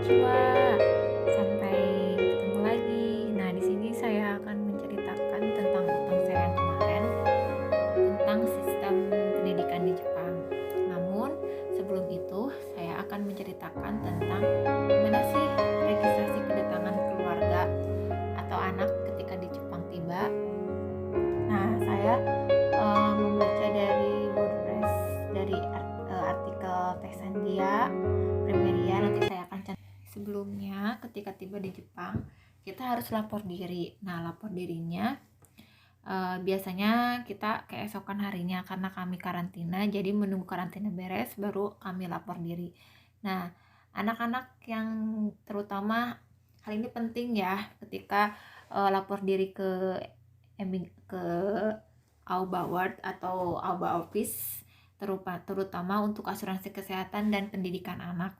konnichiwa. Sampai ketemu lagi. Nah, di sini saya akan menceritakan tentang utang saya yang kemarin tentang sistem pendidikan di Jepang. Namun, sebelum itu saya akan menceritakan tentang gimana sih registrasi kedatangan keluarga atau anak ketika di Jepang tiba. Nah, saya membaca dari WordPress dari artikel Tesandia Primeria. Nanti saya akan cantum. Sebelumnya ketika tiba di Jepang kita harus lapor diri. Nah, lapor dirinya biasanya kita keesokan harinya karena kami karantina, jadi menunggu karantina beres baru kami lapor diri. Nah, anak-anak yang terutama hal ini penting ya ketika lapor diri ke AUBA Ward atau AUBA Office, terutama untuk asuransi kesehatan dan pendidikan anak.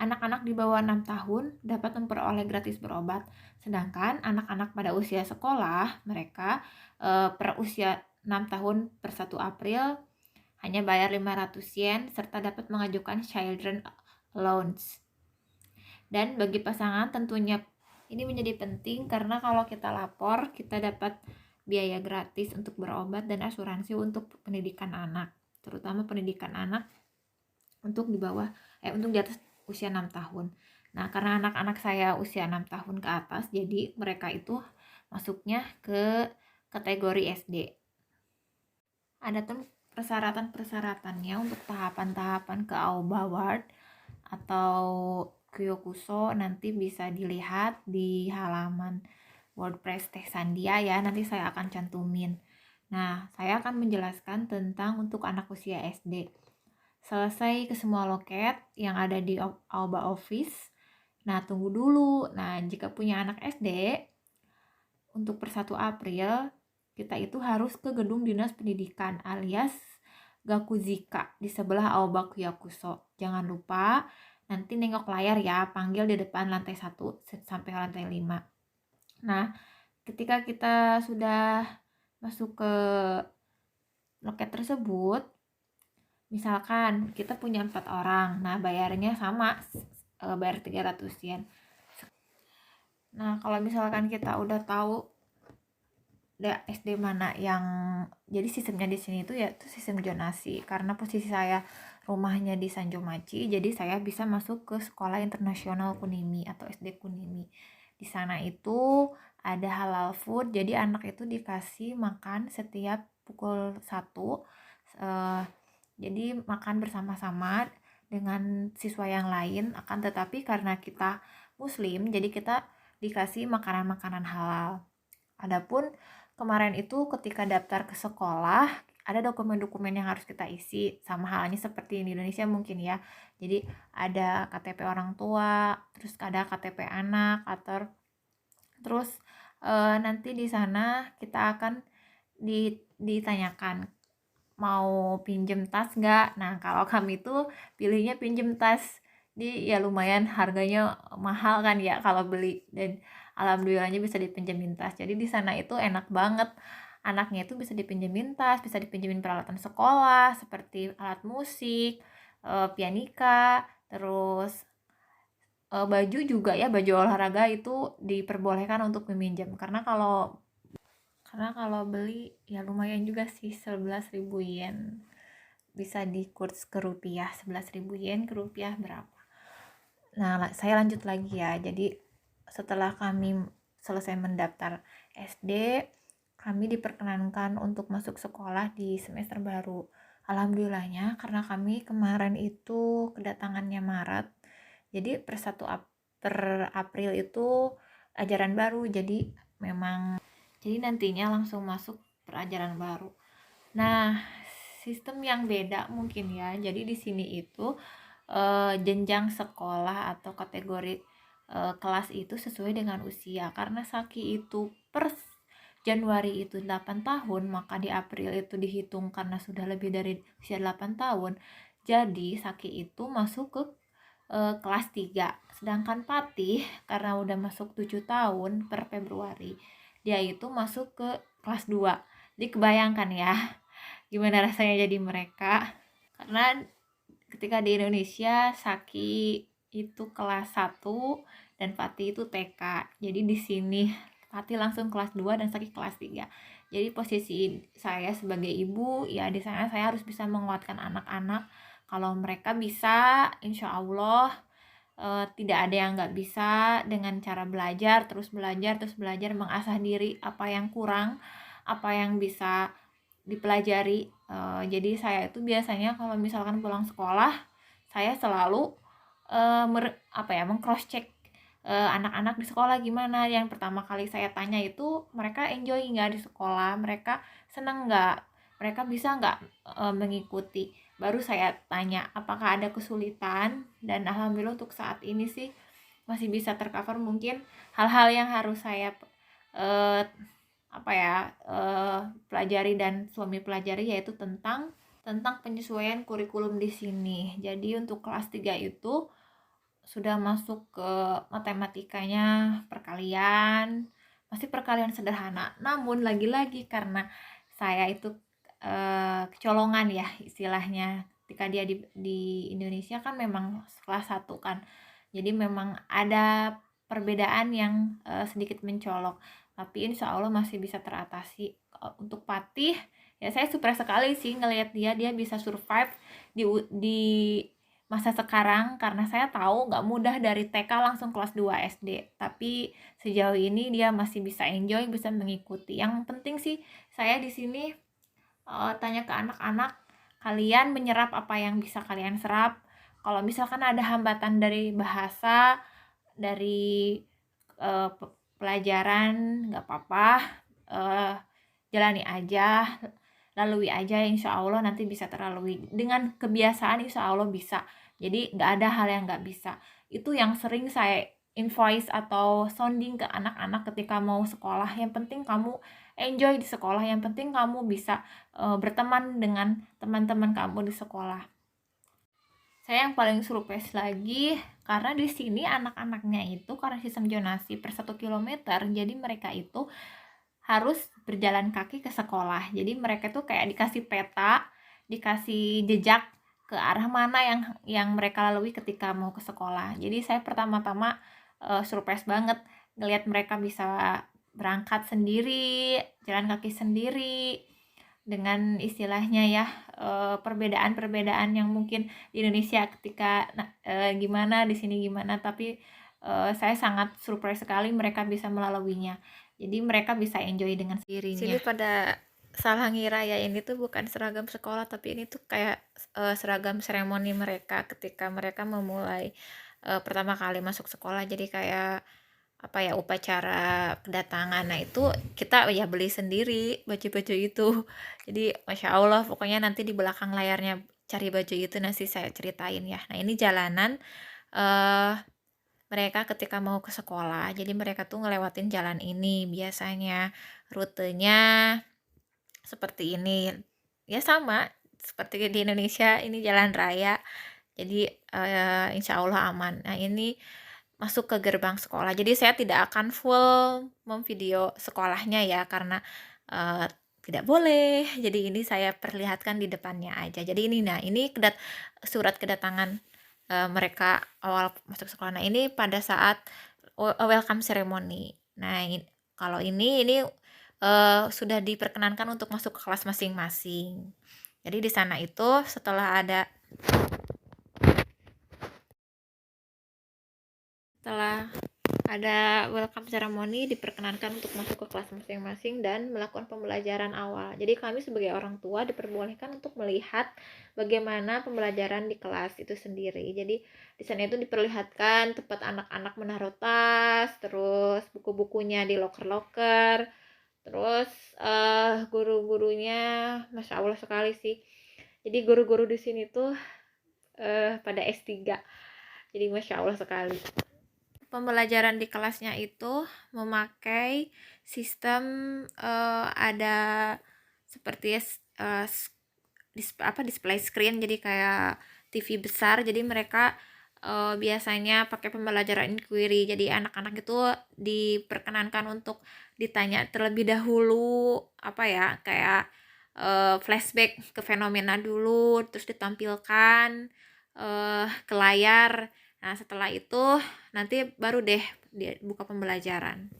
Anak-anak di bawah 6 tahun dapat memperoleh gratis berobat, sedangkan anak-anak pada usia sekolah, mereka per usia 6 tahun per 1 April hanya bayar 500 yen serta dapat mengajukan children allowance. Dan bagi pasangan tentunya ini menjadi penting karena kalau kita lapor, kita dapat biaya gratis untuk berobat dan asuransi untuk pendidikan anak, terutama pendidikan anak untuk di atas usia 6 tahun. Nah, karena anak-anak saya usia 6 tahun ke atas, jadi mereka itu masuknya ke kategori SD. Ada tuh persyaratan-persyaratannya untuk tahapan-tahapan ke AUBA Ward atau Kyokuso, nanti bisa dilihat di halaman WordPress Tesandia ya, nanti saya akan cantumin. Nah, saya akan menjelaskan tentang untuk anak usia SD. Selesai ke semua loket yang ada di AUBA Office. Nah, tunggu dulu. Nah, jika punya anak SD, untuk per 1 April, kita itu harus ke gedung dinas pendidikan alias Gakuzika di sebelah AUBA Kyokuso. Jangan lupa, nanti nengok layar ya, panggil di depan lantai 1 sampai lantai 5. Nah, ketika kita sudah masuk ke loket tersebut, misalkan kita punya 4 orang, nah bayarnya sama, bayar 300 yen. Nah, kalau misalkan kita udah tahu SD mana yang jadi sistemnya di sini itu ya itu sistem zonasi, karena posisi saya rumahnya di Sanjomachi, jadi saya bisa masuk ke sekolah internasional Kunimi atau SD Kunimi. Di sana itu ada halal food, jadi anak itu dikasih makan setiap pukul 1, jadi makan bersama-sama dengan siswa yang lain. Akan tetapi karena kita muslim, jadi kita dikasih makanan-makanan halal. Adapun kemarin itu ketika daftar ke sekolah, ada dokumen-dokumen yang harus kita isi, sama halnya seperti di Indonesia mungkin ya. Jadi ada KTP orang tua, terus ada KTP anak, atau terus nanti di sana kita akan ditanyakan mau pinjem tas nggak. Nah, kalau kami tuh pilihnya pinjem tas, ya lumayan harganya mahal kan ya kalau beli, dan alhamdulillahnya bisa dipinjemin tas. Jadi di sana itu enak banget, anaknya itu bisa dipinjemin tas, bisa dipinjemin peralatan sekolah seperti alat musik, pianika, terus baju juga ya, baju olahraga itu diperbolehkan untuk meminjam, karena kalau beli ya lumayan juga sih, 11.000 yen. Bisa dikurs ke rupiah, 11.000 yen ke rupiah berapa. Nah, saya lanjut lagi ya. Jadi setelah kami selesai mendaftar SD, kami diperkenankan untuk masuk sekolah di semester baru. Alhamdulillahnya karena kami kemarin itu kedatangannya Maret, jadi per April itu ajaran baru, jadi nantinya langsung masuk pelajaran baru. Nah, sistem yang beda mungkin ya. Jadi di sini itu jenjang sekolah atau kategori kelas itu sesuai dengan usia. Karena Saki itu per Januari itu 8 tahun, maka di April itu dihitung karena sudah lebih dari usia 8 tahun. Jadi Saki itu masuk ke kelas 3. Sedangkan Patih karena udah masuk 7 tahun per Februari, dia itu masuk ke kelas 2. Jadi kebayangkan ya gimana rasanya jadi mereka. Karena ketika di Indonesia Saki itu kelas 1 dan Fatih itu TK. Jadi di sini Fatih langsung kelas 2 dan Saki kelas 3. Jadi posisi saya sebagai ibu, ya di sana saya harus bisa menguatkan anak-anak. Kalau mereka bisa, insya Allah tidak ada yang nggak bisa dengan cara belajar, terus belajar, mengasah diri, apa yang kurang, apa yang bisa dipelajari. Jadi saya itu biasanya kalau misalkan pulang sekolah, saya selalu meng-cross check anak-anak di sekolah gimana. Yang pertama kali saya tanya itu mereka enjoy nggak di sekolah, mereka senang nggak, mereka bisa nggak mengikuti. Baru saya tanya apakah ada kesulitan, dan alhamdulillah untuk saat ini sih masih bisa tercover. Mungkin hal-hal yang harus saya eh, pelajari dan suami pelajari, yaitu tentang penyesuaian kurikulum di sini. Jadi untuk kelas 3 itu sudah masuk ke matematikanya perkalian, masih perkalian sederhana. Namun lagi-lagi karena saya itu kecolongan ya istilahnya, ketika dia di Indonesia kan memang kelas 1 kan. Jadi memang ada perbedaan yang sedikit mencolok, tapi insya Allah masih bisa teratasi. Untuk Patih, ya saya super sekali sih ngelihat dia bisa survive di masa sekarang, karena saya tahu nggak mudah dari TK langsung kelas 2 SD, tapi sejauh ini dia masih bisa enjoy, bisa mengikuti. Yang penting sih saya di sini tanya ke anak-anak, kalian menyerap apa yang bisa kalian serap. Kalau misalkan ada hambatan dari bahasa, dari uh, pelajaran, nggak apa-apa, uh, jalani aja, lalui aja, insya Allah nanti bisa terlalui. Dengan kebiasaan insya Allah bisa. Jadi nggak ada hal yang nggak bisa. Itu yang sering saya invoice atau sounding ke anak-anak ketika mau sekolah. Yang penting kamu enjoy di sekolah, yang penting kamu bisa berteman dengan teman-teman kamu di sekolah. Saya yang paling surprise lagi, karena di sini anak-anaknya itu karena sistem zonasi per 1 kilometer, jadi mereka itu harus berjalan kaki ke sekolah. Jadi mereka tuh kayak dikasih peta, dikasih jejak ke arah mana yang mereka lalui ketika mau ke sekolah. Jadi saya pertama-tama surprise banget ngelihat mereka bisa berangkat sendiri, jalan kaki sendiri, dengan istilahnya ya perbedaan-perbedaan yang mungkin di Indonesia ketika gimana, di sini gimana, tapi saya sangat surprise sekali mereka bisa melaluinya. Jadi mereka bisa enjoy dengan sendirinya. Sini pada salah ngira ya, ini tuh bukan seragam sekolah, tapi ini tuh kayak seragam seremoni mereka ketika mereka memulai pertama kali masuk sekolah. Jadi kayak upacara kedatangan. Nah itu kita ya beli sendiri baju-baju itu. Jadi Masya Allah, pokoknya nanti di belakang layarnya cari baju itu nanti saya ceritain ya. Nah ini jalanan mereka ketika mau ke sekolah. Jadi mereka tuh ngelewatin jalan ini biasanya. Rutenya seperti ini. Ya sama seperti di Indonesia, ini jalan raya. Jadi insya Allah aman. Nah ini masuk ke gerbang sekolah. Jadi saya tidak akan full memvideo sekolahnya ya, karena tidak boleh. Jadi ini saya perlihatkan di depannya aja. Jadi ini, nah ini surat kedatangan mereka awal masuk sekolah. Nah ini pada saat welcome ceremony. Nah kalau ini sudah diperkenankan untuk masuk ke kelas masing-masing. Jadi di sana itu setelah ada welcome ceremony, diperkenankan untuk masuk ke kelas masing-masing dan melakukan pembelajaran awal. Jadi kami sebagai orang tua diperbolehkan untuk melihat bagaimana pembelajaran di kelas itu sendiri. Jadi di sana itu diperlihatkan tempat anak-anak menaruh tas, terus buku-bukunya di loker-loker, terus guru-gurunya Masya Allah sekali sih. Jadi guru-guru di sini tuh pada S3. Jadi Masya Allah sekali. Pembelajaran di kelasnya itu memakai sistem ada seperti display screen, jadi kayak TV besar. Jadi mereka biasanya pakai pembelajaran inquiry. Jadi anak-anak itu diperkenankan untuk ditanya terlebih dahulu kayak flashback ke fenomena dulu, terus ditampilkan ke layar. Nah, setelah itu nanti baru deh dia buka pembelajaran.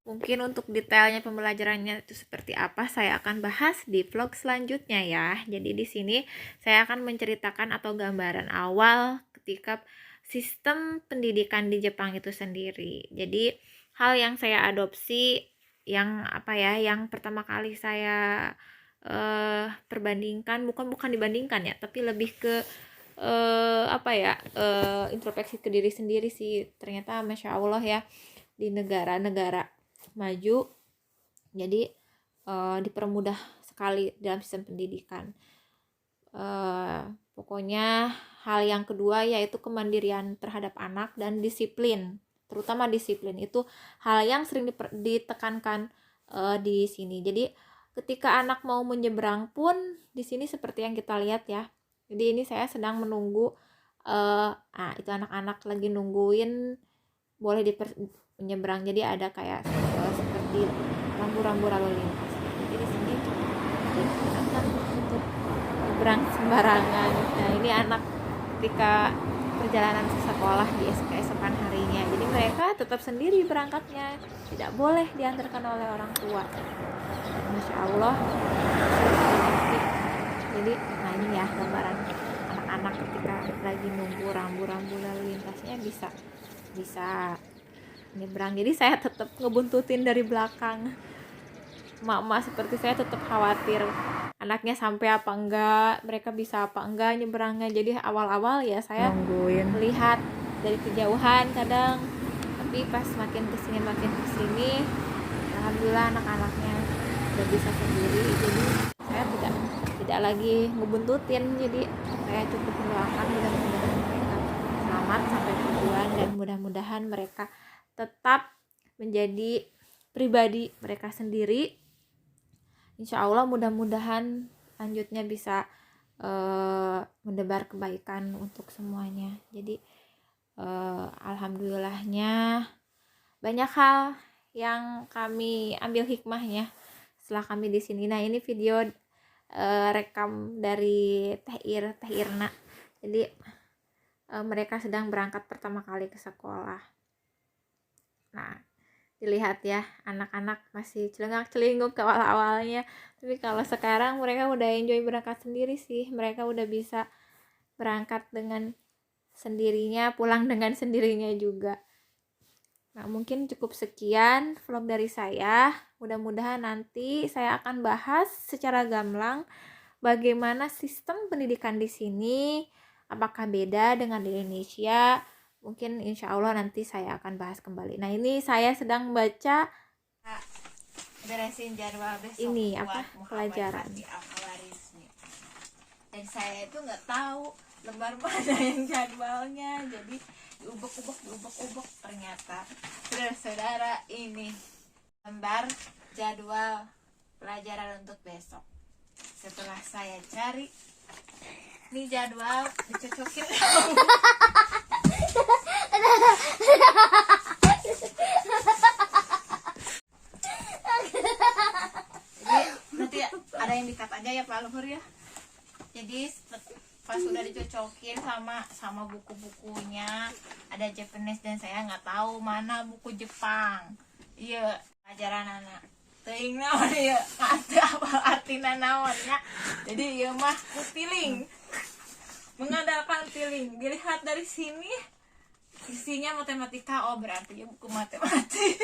Mungkin untuk detailnya pembelajarannya itu seperti apa saya akan bahas di vlog selanjutnya ya. Jadi di sini saya akan menceritakan atau gambaran awal ketika sistem pendidikan di Jepang itu sendiri. Jadi hal yang saya adopsi yang yang pertama kali saya perbandingkan, bukan dibandingkan ya, tapi lebih ke introspeksi ke diri sendiri sih. Ternyata masya Allah ya, di negara-negara maju jadi dipermudah sekali dalam sistem pendidikan. Pokoknya hal yang kedua yaitu kemandirian terhadap anak dan disiplin, terutama disiplin itu hal yang sering ditekankan di sini. Jadi ketika anak mau menyeberang pun di sini seperti yang kita lihat ya. Jadi ini saya sedang menunggu itu anak-anak lagi nungguin boleh menyeberang. Jadi ada kayak seperti rambu-rambu lalu lintas. Jadi di sini digunakan untuk menyeberang sembarangan. Nah, ini anak ketika perjalanan ke sekolah di keesokan harinya. Jadi mereka tetap sendiri berangkatnya, tidak boleh diantarkan oleh orang tua. Masya Allah. Jadi nah ini ya gambaran anak-anak ketika lagi nunggu rambu-rambu lalu lintasnya bisa nyebrang. Jadi saya tetap ngebuntutin dari belakang. Emak-emak seperti saya tetap khawatir anaknya sampai apa enggak, mereka bisa apa enggak nyebrangnya. Jadi awal-awal ya saya melihat dari kejauhan kadang, tapi pas makin kesini alhamdulillah anak-anaknya udah bisa sendiri. Jadi saya tidak lagi ngebuntutin, jadi saya cukup mendoakan mudah-mudahan mereka selamat sampai tujuan dan mudah-mudahan mereka tetap menjadi pribadi mereka sendiri. Insya Allah mudah-mudahan lanjutnya bisa mendebar kebaikan untuk semuanya. Jadi alhamdulillahnya banyak hal yang kami ambil hikmahnya setelah kami di sini. Nah, ini video rekam dari Teh Irna. Jadi mereka sedang berangkat pertama kali ke sekolah. Nah, dilihat ya, anak-anak masih celengak-celinguk ke awal-awalnya, tapi kalau sekarang mereka udah enjoy berangkat sendiri sih. Mereka udah bisa berangkat dengan sendirinya, pulang dengan sendirinya juga. Nah, mungkin cukup sekian vlog dari saya. Mudah-mudahan nanti saya akan bahas secara gamblang bagaimana sistem pendidikan di sini, apakah beda dengan di Indonesia. Mungkin insya Allah nanti saya akan bahas kembali. Nah, ini saya sedang baca beresin jadwal besok ini pelajaran. Dan saya itu nggak tahu lembar mana yang jadwalnya, jadi diubek-ubek ternyata. Saudara, ini lembar jadwal pelajaran untuk besok. Setelah saya cari, ini jadwal dicocokin. Jadi nanti ada yang dikat aja ya Pak Luhur ya. Jadi pas sudah dicocokin sama buku-bukunya, ada Japanese dan saya nggak tahu mana buku Jepang. Iya, pelajaran anak teuing naon ieu, apa artina naonnya. Jadi ieu mah feeling. Mengandalkan feeling. Dilihat dari sini isinya matematika, oh berarti ya buku matematik.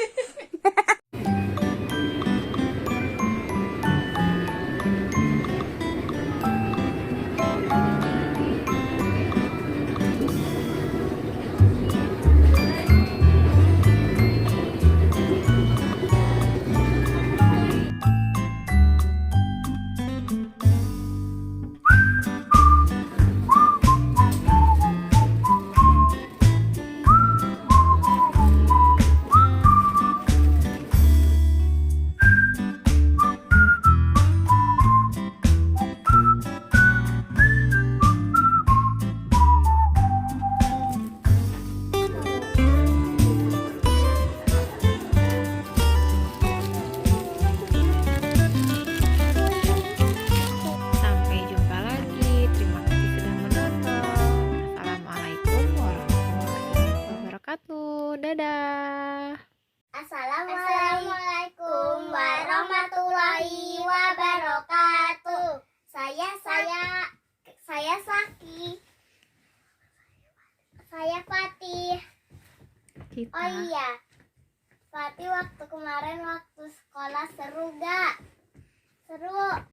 Dadah. Assalamualaikum warahmatullahi wabarakatuh. Saya Saki. Saya Fatih. Kita. Oh iya, Fatih waktu kemarin waktu sekolah seru gak? Seru.